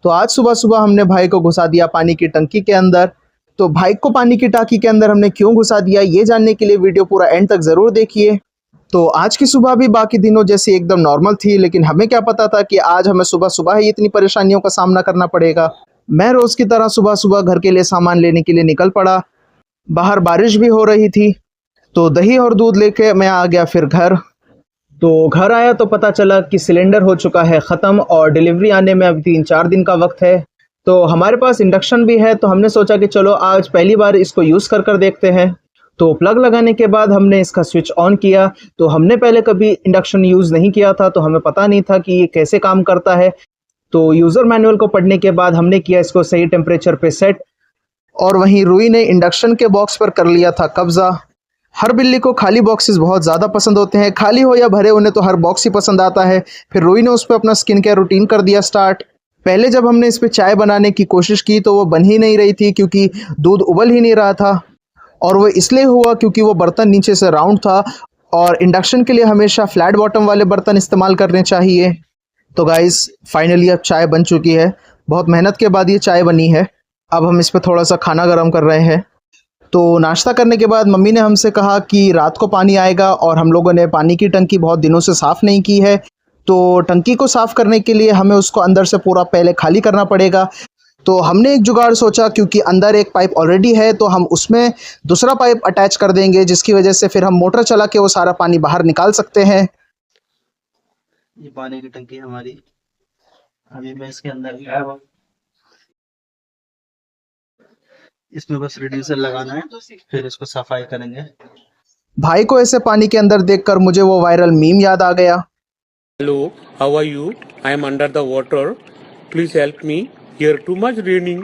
तो आज सुबह सुबह हमने भाई को घुसा दिया पानी की टंकी के अंदर। तो भाई को पानी की टांकी के अंदर हमने क्यों घुसा दिया, ये जानने के लिए वीडियो पूरा एंड तक ज़रूर देखिए। तो आज की सुबह भी बाकी दिनों जैसे एकदम नॉर्मल थी, लेकिन हमें क्या पता था कि आज हमें सुबह सुबह ही इतनी परेशानियों का सामना करना पड़ेगा। मैं रोज़ की तरह सुबह सुबह घर के लिए सामान लेने के लिए निकल पड़ा। बाहर बारिश भी हो रही थी, तो दही और दूध लेके मैं आ गया फिर घर। तो घर आया तो पता चला कि सिलेंडर हो चुका है ख़त्म और डिलीवरी आने में अभी 3-4 दिन का वक्त है। तो हमारे पास इंडक्शन भी है, तो हमने सोचा कि चलो आज पहली बार इसको यूज़ कर देखते हैं। तो प्लग लगाने के बाद हमने इसका स्विच ऑन किया। तो हमने पहले कभी इंडक्शन यूज़ नहीं किया था, तो हमें पता नहीं था कि ये कैसे काम करता है। तो यूज़र मैनुअल को पढ़ने के बाद हमने किया इसको सही टेम्परेचर पे सेट। और वहीं रूही ने इंडक्शन के बॉक्स पर कर लिया था कब्ज़ा। हर बिल्ली को खाली बॉक्सेस बहुत ज़्यादा पसंद होते हैं, खाली हो या भरे, उन्हें तो हर बॉक्स ही पसंद आता है। फिर रूही ने उस पर अपना स्किन केयर रूटीन कर दिया स्टार्ट। पहले जब हमने इस पर चाय बनाने की कोशिश की तो वो बन ही नहीं रही थी, क्योंकि दूध उबल ही नहीं रहा था। और वो इसलिए हुआ क्योंकि वो बर्तन नीचे से राउंड था, और इंडक्शन के लिए हमेशा फ्लैट बॉटम वाले बर्तन इस्तेमाल करने चाहिए। तो गाइस फाइनली अब चाय बन चुकी है। बहुत मेहनत के बाद ये चाय बनी है। अब हम इस पर थोड़ा सा खाना गर्म कर रहे हैं। तो नाश्ता करने के बाद मम्मी ने हमसे कहा कि रात को पानी आएगा, और हम लोगों ने पानी की टंकी बहुत दिनों से साफ़ नहीं की है। तो टंकी को साफ़ करने के लिए हमें उसको अंदर से पूरा पहले खाली करना पड़ेगा। तो हमने एक जुगाड़ सोचा, क्योंकि अंदर एक पाइप ऑलरेडी है, तो हम उसमें दूसरा पाइप अटैच कर देंगे, जिसकी वजह से फिर हम मोटर चला के वो सारा पानी बाहर निकाल सकते हैं। ये पानी की टंकी हमारी, अभी मैं इसके अंदर गया हूँ। इसमें बस रिड्यूसर लगाना है, फिर इसको सफाई करेंगे। भाई को ऐसे पानी के अंदर देखकर मुझे वो वायरल मीम याद आ गया। Hello, how are you? I am under the water. Please help me. Here too much raining.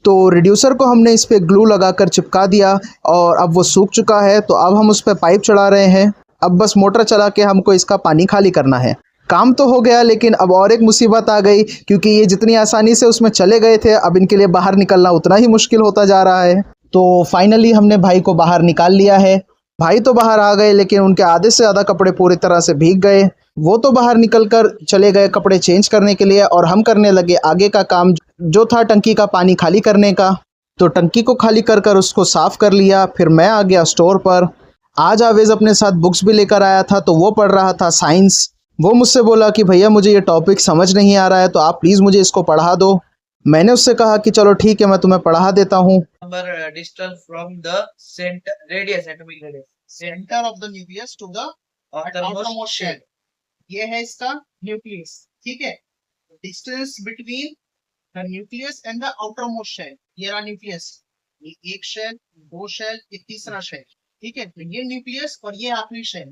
तो रिड्यूसर को हमने इस पे ग्लू लगाकर चिपका दिया, और अब वो सूख चुका है। तो अब हम उस पे पाइप चढ़ा रहे हैं। अब बस मोटर चला के हमको इसका पानी खाली करना है। काम तो हो गया, लेकिन अब और एक मुसीबत आ गई, क्योंकि ये जितनी आसानी से उसमें चले गए थे, अब इनके लिए बाहर निकलना उतना ही मुश्किल होता जा रहा है। तो फाइनली हमने भाई को बाहर निकाल लिया है। भाई तो बाहर आ गए, लेकिन उनके आधे से ज़्यादा कपड़े पूरी तरह से भीग गए। वो तो बाहर निकल कर चले गए कपड़े चेंज करने के लिए, और हम करने लगे आगे का काम, जो था टंकी का पानी खाली करने का। तो टंकी को खाली कर कर उसको साफ़ कर लिया। फिर मैं आ गया स्टोर पर। आज आवेज़ अपने साथ बुक्स भी लेकर आया था, तो वो पढ़ रहा था साइंस। वो मुझसे बोला कि भैया मुझे ये टॉपिक समझ नहीं आ रहा है, तो आप प्लीज़ मुझे इसको पढ़ा दो। मैंने उससे कहा कि चलो ठीक है, मैं तुम्हें पढ़ा देता हूँ। Number distance from the centre radius atomic radius centre of the nucleus to the outermost shell. ये है इसका न्यूक्लियस, ठीक है। Distance between the nucleus and the outermost shell, ये रहा न्यूक्लियस। ये एक शेल, दो शेल, एक तीसरा शेल, ठीक है। तो ये न्यूक्लियस और ये आखिरी शेल।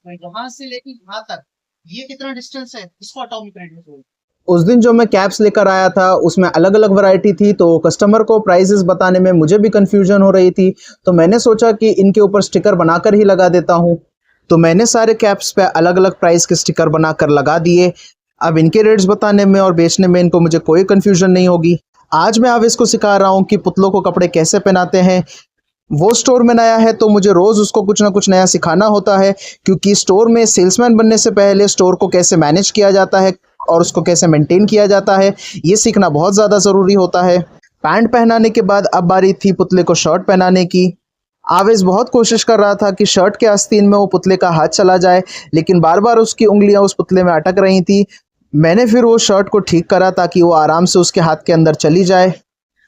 तो यहाँ से लेकर यहाँ तक ये कितना डिस्टेंस है, इसको एटॉमिक रेडियस बोलते हैं। उस दिन जो मैं कैप्स लेकर आया था उसमें अलग अलग वैरायटी थी, तो कस्टमर को प्राइसेस बताने में मुझे भी कंफ्यूजन हो रही थी। तो मैंने सोचा कि इनके ऊपर स्टिकर बनाकर ही लगा देता हूँ। तो मैंने सारे कैप्स पे अलग अलग प्राइस के स्टिकर बनाकर लगा दिए। अब इनके रेट्स बताने में और बेचने में इनको मुझे कोई कंफ्यूजन नहीं होगी। आज मैं अब इसको सिखा रहा हूँ कि पुतलों को कपड़े कैसे पहनाते हैं। वो स्टोर में नया है, तो मुझे रोज़ उसको कुछ ना कुछ नया सिखाना होता है, क्योंकि स्टोर में सेल्समैन बनने से पहले स्टोर को कैसे मैनेज किया जाता है और उसको कैसे मेंटेन किया जाता है, ये सीखना बहुत ज़्यादा ज़रूरी होता है। पैंट पहनाने के बाद अब बारी थी पुतले को शर्ट पहनाने की। आवेज़ बहुत कोशिश कर रहा था कि शर्ट के आस्तीन में वो पुतले का हाथ चला जाए, लेकिन बार बार उसकी उंगलियां उस पुतले में अटक रही थी। मैंने फिर वो शर्ट को ठीक करा ताकि वो आराम से उसके हाथ के अंदर चली जाए।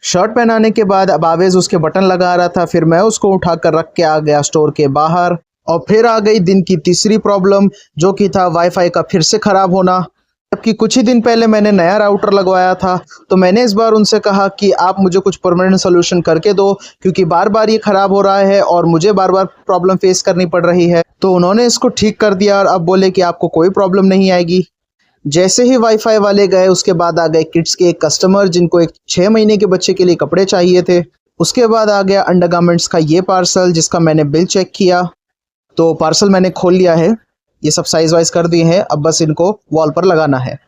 शर्ट पहनाने के बाद अब आवेज़ उसके बटन लगा रहा था। फिर मैं उसको उठा कर रख के आ गया स्टोर के बाहर। और फिर आ गई दिन की तीसरी प्रॉब्लम, जो कि था वाईफाई का फिर से ख़राब होना। जबकि कुछ ही दिन पहले मैंने नया राउटर लगवाया था, तो मैंने इस बार उनसे कहा कि आप मुझे कुछ परमानेंट सोल्यूशन करके दो, क्योंकि बार बार ये ख़राब हो रहा है और मुझे बार बार प्रॉब्लम फेस करनी पड़ रही है। तो उन्होंने इसको ठीक कर दिया और अब बोले कि आपको कोई प्रॉब्लम नहीं आएगी। जैसे ही वाईफाई वाले गए, उसके बाद आ गए किड्स के एक कस्टमर, जिनको एक 6 महीने के बच्चे के लिए कपड़े चाहिए थे। उसके बाद आ गया अंडरगारमेंट्स का ये पार्सल, जिसका मैंने बिल चेक किया। तो पार्सल मैंने खोल लिया है, ये सब साइज वाइज कर दिए हैं। अब बस इनको वॉल पर लगाना है।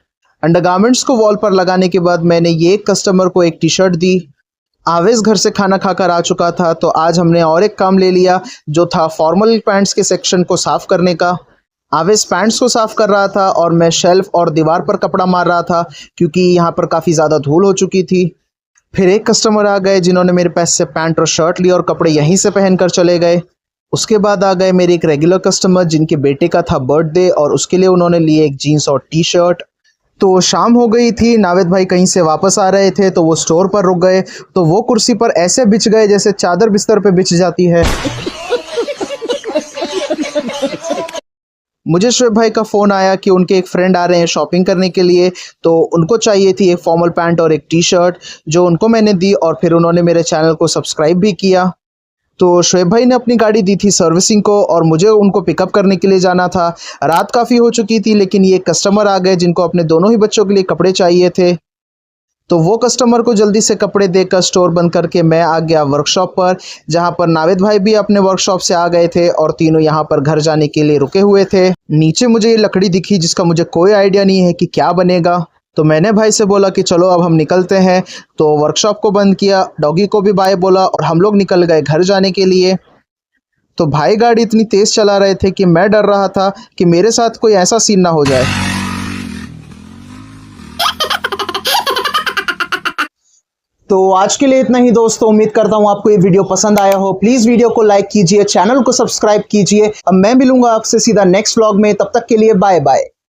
अंडरगारमेंट्स को वॉल पर लगाने के बाद मैंने ये कस्टमर को एक टी शर्ट दी। आवेज़ घर से खाना खाकर आ चुका था, तो आज हमने और एक काम ले लिया, जो था फॉर्मल पैंट्स के सेक्शन को साफ़ करने का। आवेश पैंट्स को साफ कर रहा था और मैं शेल्फ और दीवार पर कपड़ा मार रहा था क्योंकि यहाँ पर काफ़ी ज़्यादा धूल हो चुकी थी। फिर एक कस्टमर आ गए जिन्होंने मेरे पैसे से पैंट और शर्ट ली और कपड़े यहीं से पहन कर चले गए। उसके बाद आ गए मेरे एक रेगुलर कस्टमर जिनके बेटे का था बर्थडे और उसके लिए उन्होंने लिए एक जीन्स और टी शर्ट। तो शाम हो गई थी, नावेद भाई कहीं से वापस आ रहे थे तो वो स्टोर पर रुक गए। तो वो कुर्सी पर ऐसे बिछ गए जैसे चादर बिस्तर पे बिछ जाती है। मुझे शोएब भाई का फ़ोन आया कि उनके एक फ्रेंड आ रहे हैं शॉपिंग करने के लिए, तो उनको चाहिए थी एक फॉर्मल पैंट और एक टी शर्ट, जो उनको मैंने दी और फिर उन्होंने मेरे चैनल को सब्सक्राइब भी किया। तो शोएब भाई ने अपनी गाड़ी दी थी सर्विसिंग को और मुझे उनको पिकअप करने के लिए जाना था। रात काफ़ी हो चुकी थी लेकिन ये कस्टमर आ गए जिनको अपने दोनों ही बच्चों के लिए कपड़े चाहिए थे। तो वो कस्टमर को जल्दी से कपड़े देकर स्टोर बंद करके मैं आ गया वर्कशॉप पर, जहां पर नावेद भाई भी अपने वर्कशॉप से आ गए थे और तीनों यहां पर घर जाने के लिए रुके हुए थे। नीचे मुझे ये लकड़ी दिखी जिसका मुझे कोई आइडिया नहीं है कि क्या बनेगा। तो मैंने भाई से बोला कि चलो अब हम निकलते हैं। तो वर्कशॉप को बंद किया, डॉगी को भी बाय बोला और हम लोग निकल गए घर जाने के लिए। तो भाई गाड़ी इतनी तेज़ चला रहे थे कि मैं डर रहा था कि मेरे साथ कोई ऐसा सीन ना हो जाए। तो आज के लिए इतना ही दोस्तों, उम्मीद करता हूँ आपको ये वीडियो पसंद आया हो। प्लीज़ वीडियो को लाइक कीजिए, चैनल को सब्सक्राइब कीजिए। अब मैं मिलूंगा आपसे सीधा नेक्स्ट व्लॉग में, तब तक के लिए बाय बाय।